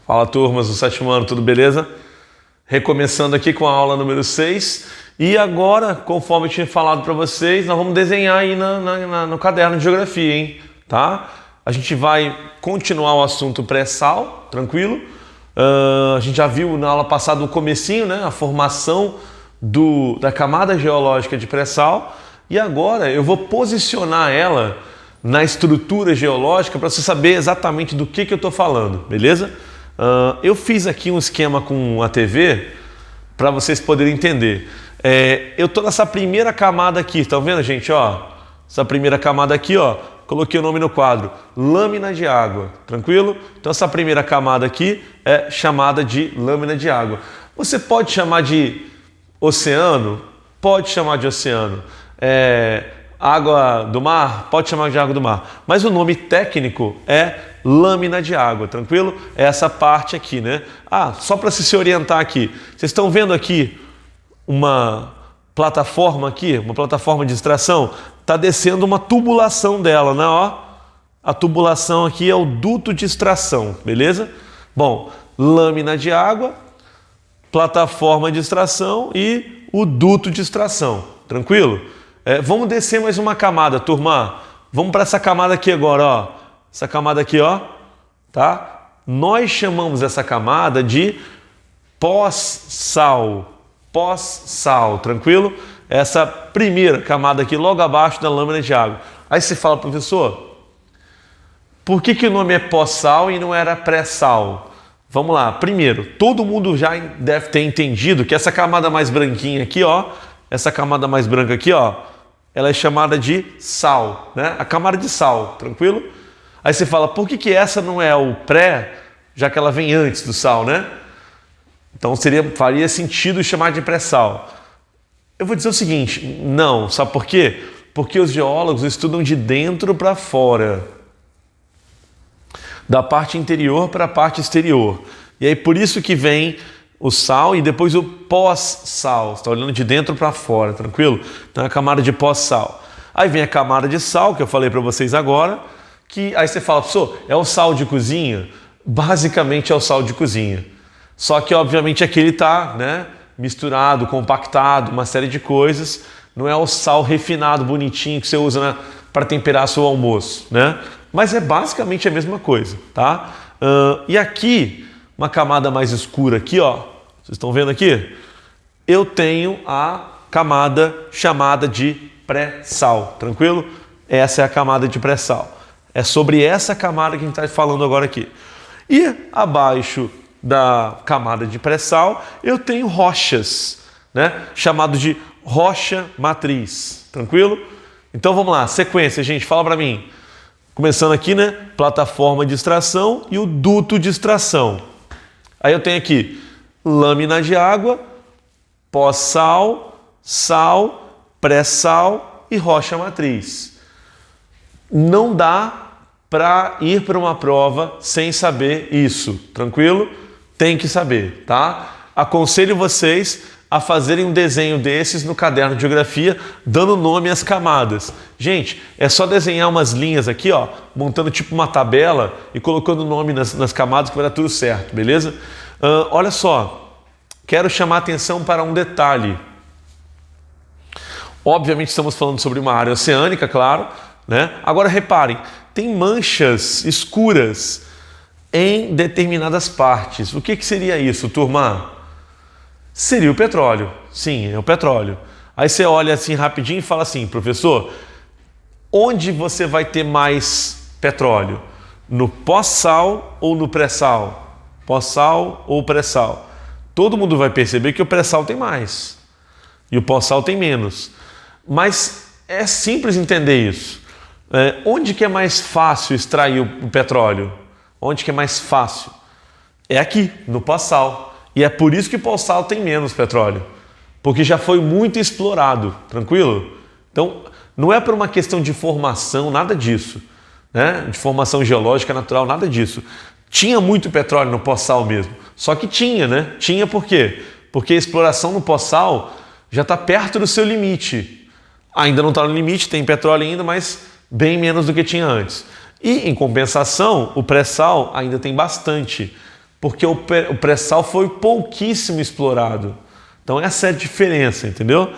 Fala, turmas do sétimo ano, tudo beleza? Recomeçando aqui com a aula número 6. E agora, conforme eu tinha falado para vocês, nós vamos desenhar aí no caderno de geografia, hein? Tá? A gente vai continuar o assunto pré-sal, tranquilo? A gente já viu na aula passada o comecinho, né? A formação da camada geológica de pré-sal. E agora eu vou posicionar ela na estrutura geológica para você saber exatamente do que eu estou falando, beleza? Eu fiz aqui um esquema com a TV para vocês poderem entender. Eu estou nessa primeira camada aqui, estão vendo, gente? Ó, essa primeira camada aqui, ó, coloquei o nome no quadro, lâmina de água, tranquilo? Então essa primeira camada aqui é chamada de lâmina de água. Você pode chamar de oceano? Pode chamar de oceano. Água do mar? Pode chamar de água do mar. Mas o nome técnico é lâmina de água, tranquilo? É essa parte aqui, né? Só para se orientar aqui. Vocês estão vendo aqui uma plataforma aqui, uma plataforma de extração? Está descendo uma tubulação dela, né? Ó, a tubulação aqui é o duto de extração, beleza? Bom, lâmina de água, plataforma de extração e o duto de extração, tranquilo? Vamos descer mais uma camada, turma. Vamos para essa camada aqui agora, ó. Essa camada aqui, ó, tá? Nós chamamos essa camada de pós-sal. Pós-sal, tranquilo? Essa primeira camada aqui, logo abaixo da lâmina de água. Aí você fala, professor, por que o nome é pós-sal e não era pré-sal? Vamos lá. Primeiro, todo mundo já deve ter entendido que essa camada mais branquinha aqui, ó, essa camada mais branca aqui, ó, ela é chamada de sal, né? A camada de sal, tranquilo? Aí você fala, por que essa não é o pré, já que ela vem antes do sal, né? Então faria sentido chamar de pré-sal. Eu vou dizer o seguinte, não, sabe por quê? Porque os geólogos estudam de dentro para fora, da parte interior para a parte exterior. E aí por isso que vem o sal e depois o pós-sal. Você está olhando de dentro para fora, tranquilo? Então é a camada de pós-sal. Aí vem a camada de sal, que eu falei para vocês agora, que aí você fala, professor, é o sal de cozinha? Basicamente é o sal de cozinha. Só que obviamente aqui ele está, né, misturado, compactado, uma série de coisas. Não é o sal refinado, bonitinho, que você usa para temperar seu almoço, né? Mas é basicamente a mesma coisa, tá? E aqui, uma camada mais escura aqui, ó, vocês estão vendo aqui? Eu tenho a camada chamada de pré-sal, tranquilo? Essa é a camada de pré-sal. É sobre essa camada que a gente está falando agora aqui. E abaixo da camada de pré-sal, eu tenho rochas, né? Chamado de rocha matriz, tranquilo? Então vamos lá, sequência, gente, fala para mim. Começando aqui, né? Plataforma de extração e o duto de extração. Aí eu tenho aqui lâmina de água, pós-sal, sal, pré-sal e rocha matriz. Não dá para ir para uma prova sem saber isso, tranquilo? Tem que saber, tá? Aconselho vocês a fazerem um desenho desses no caderno de geografia, dando nome às camadas. Gente, é só desenhar umas linhas aqui, ó, montando tipo uma tabela e colocando o nome nas camadas que vai dar tudo certo, beleza? Olha só, quero chamar a atenção para um detalhe. Obviamente estamos falando sobre uma área oceânica, claro, né? Agora reparem, tem manchas escuras em determinadas partes. O que seria isso, turma? Seria o petróleo. Sim, é o petróleo. Aí você olha assim rapidinho e fala assim, professor, onde você vai ter mais petróleo? No pós-sal ou no pré-sal? Pós-sal ou pré-sal? Todo mundo vai perceber que o pré-sal tem mais e o pós-sal tem menos. Mas é simples entender isso. Onde que é mais fácil extrair o petróleo? Onde que é mais fácil? É aqui, no pós-sal. E é por isso que o pós-sal tem menos petróleo. Porque já foi muito explorado, tranquilo? Então, não é por uma questão de formação, nada disso, né? De formação geológica, natural, nada disso. Tinha muito petróleo no pós-sal mesmo. Só que tinha, né? Tinha por quê? Porque a exploração no pós-sal já está perto do seu limite. Ainda não está no limite, tem petróleo ainda, mas bem menos do que tinha antes. E, em compensação, o pré-sal ainda tem bastante. porque o pré-sal foi pouquíssimo explorado. Então essa é a diferença, entendeu?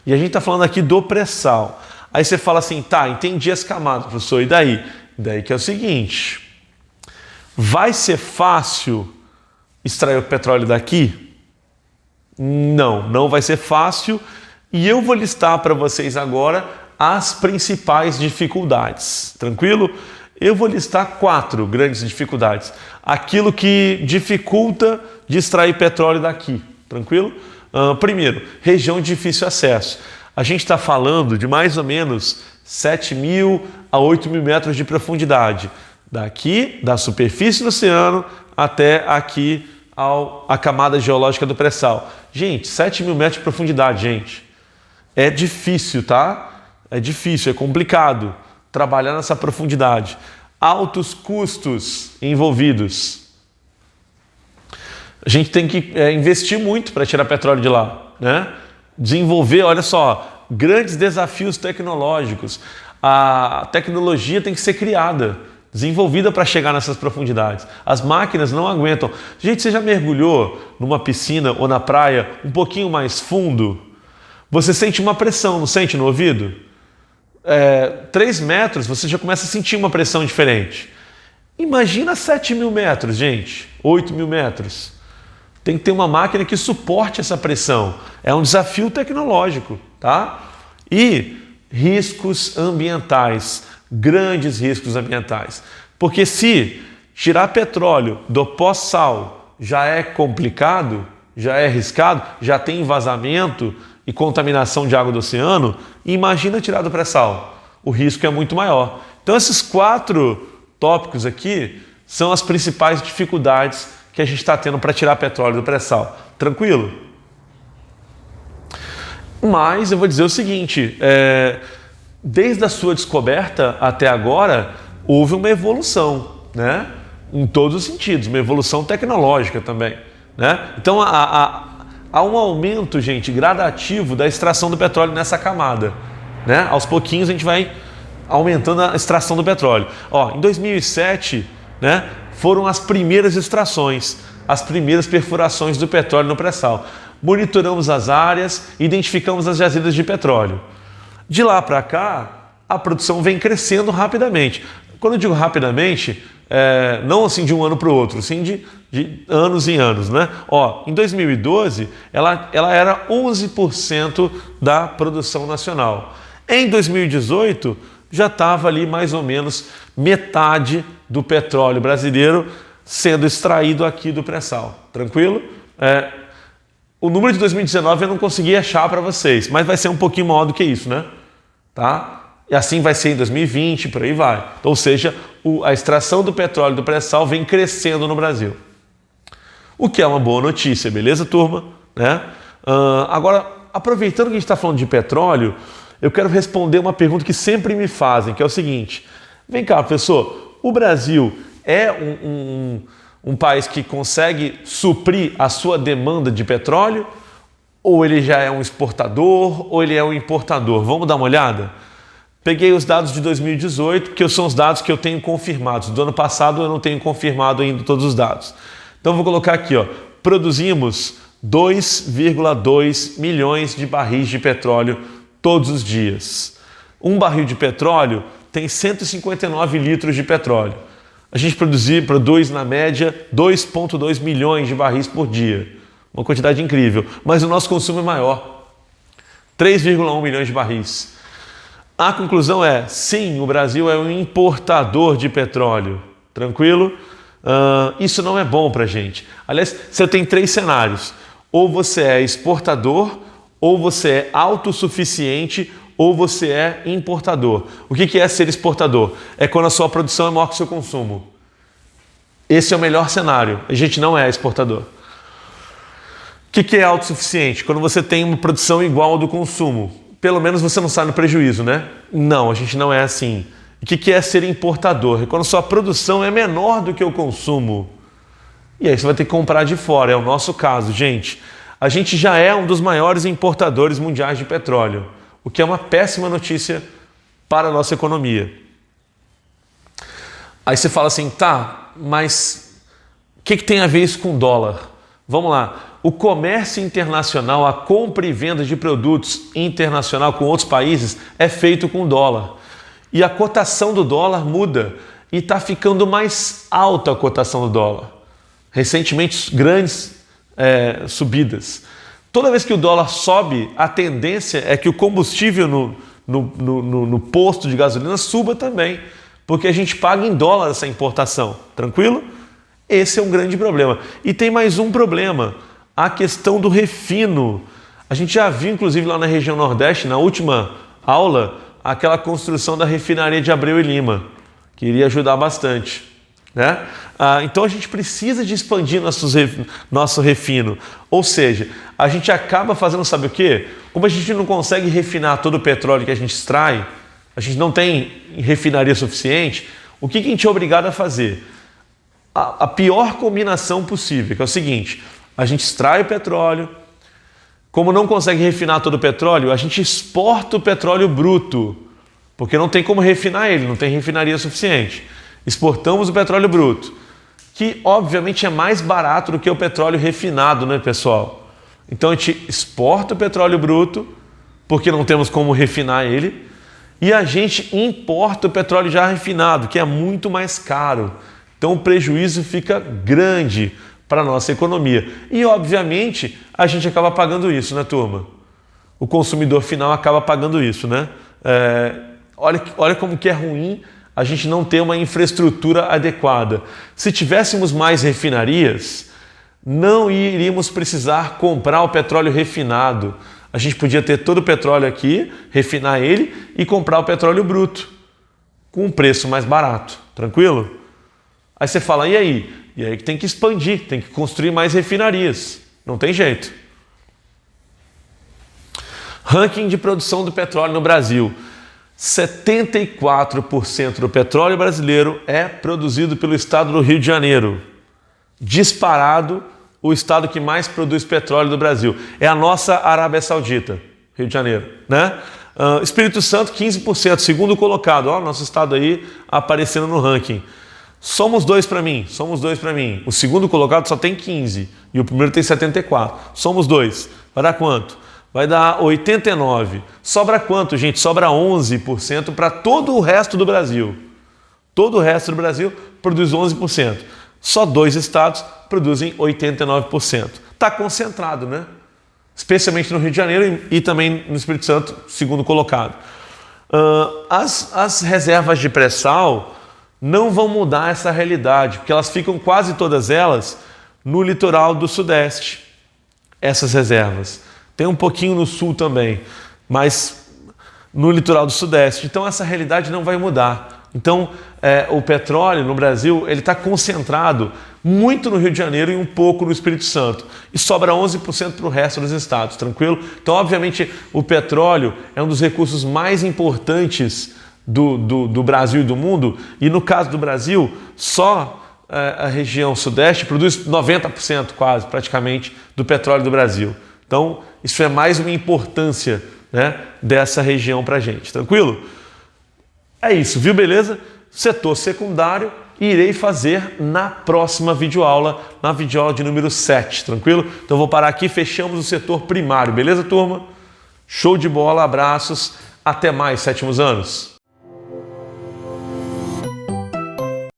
E a gente está falando aqui do pré-sal. Aí você fala assim, tá, entendi as camadas, professor, e daí? Daí que é o seguinte, vai ser fácil extrair o petróleo daqui? Não, não vai ser fácil. E eu vou listar para vocês agora as principais dificuldades, tranquilo? Eu vou listar 4 grandes dificuldades. Aquilo que dificulta de extrair petróleo daqui, tranquilo? Primeiro, região de difícil acesso. A gente está falando de mais ou menos 7.000 a 8.000 metros de profundidade. Daqui, da superfície do oceano, até aqui a camada geológica do pré-sal. Gente, 7.000 metros de profundidade, gente. É difícil, tá? É difícil, é complicado trabalhar nessa profundidade. Altos custos envolvidos. A gente tem que investir muito para tirar petróleo de lá, né? Desenvolver, olha só, grandes desafios tecnológicos. A tecnologia tem que ser criada, desenvolvida para chegar nessas profundidades. As máquinas não aguentam. Gente, você já mergulhou numa piscina ou na praia um pouquinho mais fundo? Você sente uma pressão, não sente no ouvido? 3 metros, você já começa a sentir uma pressão diferente. Imagina 7.000 metros, gente, 8.000 metros. Tem que ter uma máquina que suporte essa pressão. É um desafio tecnológico, tá? E riscos ambientais, grandes riscos ambientais. Porque se tirar petróleo do pós-sal já é complicado, já é arriscado, já tem vazamento e contaminação de água do oceano, imagina tirar do pré-sal. O risco é muito maior. Então esses 4 tópicos aqui são as principais dificuldades que a gente está tendo para tirar petróleo do pré-sal. Tranquilo? Mas eu vou dizer o seguinte, desde a sua descoberta até agora, houve uma evolução, né? Em todos os sentidos, uma evolução tecnológica também, né? Então há um aumento, gente, gradativo da extração do petróleo nessa camada, né? Aos pouquinhos a gente vai aumentando a extração do petróleo. Em 2007, né, foram as primeiras extrações, as primeiras perfurações do petróleo no pré-sal. Monitoramos as áreas, identificamos as jazidas de petróleo. De lá para cá, a produção vem crescendo rapidamente. Quando eu digo rapidamente, não assim de um ano para o outro, sim de anos em anos, né? Em 2012, ela era 11% da produção nacional. Em 2018, já estava ali mais ou menos metade do petróleo brasileiro sendo extraído aqui do pré-sal. Tranquilo? O número de 2019 eu não consegui achar para vocês, mas vai ser um pouquinho maior do que isso, né? Tá? E assim vai ser em 2020, por aí vai. Ou seja, a extração do petróleo do pré-sal vem crescendo no Brasil. O que é uma boa notícia, beleza, turma? Né? Agora, aproveitando que a gente está falando de petróleo, eu quero responder uma pergunta que sempre me fazem, que é o seguinte. Vem cá, professor, o Brasil é um país que consegue suprir a sua demanda de petróleo? Ou ele já é um exportador, ou ele é um importador? Vamos dar uma olhada? Peguei os dados de 2018, que são os dados que eu tenho confirmados. Do ano passado eu não tenho confirmado ainda todos os dados. Então vou colocar aqui, produzimos 2,2 milhões de barris de petróleo todos os dias. Um barril de petróleo tem 159 litros de petróleo. A gente produz na média 2,2 milhões de barris por dia. Uma quantidade incrível. Mas o nosso consumo é maior. 3,1 milhões de barris. A conclusão é, sim, o Brasil é um importador de petróleo. Tranquilo? Isso não é bom para a gente. Aliás, você tem 3 cenários. Ou você é exportador, ou você é autossuficiente, ou você é importador. O que é ser exportador? É quando a sua produção é maior que o seu consumo. Esse é o melhor cenário. A gente não é exportador. O que é autossuficiente? Quando você tem uma produção igual ao do consumo. Pelo menos você não sai no prejuízo, né? Não, a gente não é assim. O que é ser importador? É quando sua produção é menor do que o consumo. E aí você vai ter que comprar de fora. É o nosso caso, gente. A gente já é um dos maiores importadores mundiais de petróleo, o que é uma péssima notícia para a nossa economia. Aí você fala assim, tá, mas que tem a ver isso com dólar? Vamos lá. O comércio internacional, a compra e venda de produtos internacional com outros países é feito com dólar. E a cotação do dólar muda e está ficando mais alta a cotação do dólar. Recentemente, grandes subidas. Toda vez que o dólar sobe, a tendência é que o combustível no posto de gasolina suba também, porque a gente paga em dólar essa importação. Tranquilo? Esse é um grande problema. E tem mais um problema, a questão do refino. A gente já viu, inclusive, lá na região Nordeste, na última aula, aquela construção da refinaria de Abreu e Lima, que iria ajudar bastante, né? Então a gente precisa de expandir nosso refino. Ou seja, a gente acaba fazendo, sabe o quê? Como a gente não consegue refinar todo o petróleo que a gente extrai, a gente não tem refinaria suficiente, o que a gente é obrigado a fazer? A pior combinação possível, que é o seguinte: a gente extrai o petróleo, como não consegue refinar todo o petróleo, a gente exporta o petróleo bruto, porque não tem como refinar ele, não tem refinaria suficiente. Exportamos o petróleo bruto, que obviamente é mais barato do que o petróleo refinado, né, pessoal? Então a gente exporta o petróleo bruto, porque não temos como refinar ele, e a gente importa o petróleo já refinado, que é muito mais caro. Então o prejuízo fica grande para a nossa economia. E obviamente a gente acaba pagando isso, né, turma? O consumidor final acaba pagando isso, né? Olha como que é ruim a gente não ter uma infraestrutura adequada. Se tivéssemos mais refinarias, não iríamos precisar comprar o petróleo refinado. A gente podia ter todo o petróleo aqui, refinar ele e comprar o petróleo bruto, com um preço mais barato. Tranquilo? Aí você fala, e aí? E aí que tem que expandir, tem que construir mais refinarias. Não tem jeito. Ranking de produção do petróleo no Brasil. 74% do petróleo brasileiro é produzido pelo estado do Rio de Janeiro. Disparado, o estado que mais produz petróleo do Brasil. É a nossa Arábia Saudita, Rio de Janeiro, né? Espírito Santo, 15%, segundo colocado. Ó, nosso estado aí aparecendo no ranking. Somos dois para mim. O segundo colocado só tem 15 e o primeiro tem 74. Somos dois. Vai dar quanto? Vai dar 89. Sobra quanto, gente? Sobra 11% para todo o resto do Brasil. Todo o resto do Brasil produz 11%. Só 2 estados produzem 89%. Está concentrado, né? Especialmente no Rio de Janeiro e também no Espírito Santo, segundo colocado. As reservas de pré-sal não vão mudar essa realidade, porque elas ficam quase todas elas no litoral do Sudeste, essas reservas. Tem um pouquinho no Sul também, mas no litoral do Sudeste. Então essa realidade não vai mudar. Então o petróleo no Brasil ele está concentrado muito no Rio de Janeiro e um pouco no Espírito Santo. E sobra 11% para o resto dos estados, tranquilo? Então obviamente o petróleo é um dos recursos mais importantes do Brasil e do mundo, e no caso do Brasil, só a região sudeste produz 90% quase, praticamente, do petróleo do Brasil. Então, isso é mais uma importância, né, dessa região para a gente, tranquilo? É isso, viu, beleza? Setor secundário, irei fazer na próxima videoaula, na videoaula de número 7, tranquilo? Então, eu vou parar aqui, fechamos o setor primário, beleza, turma? Show de bola, abraços, até mais, sétimos anos!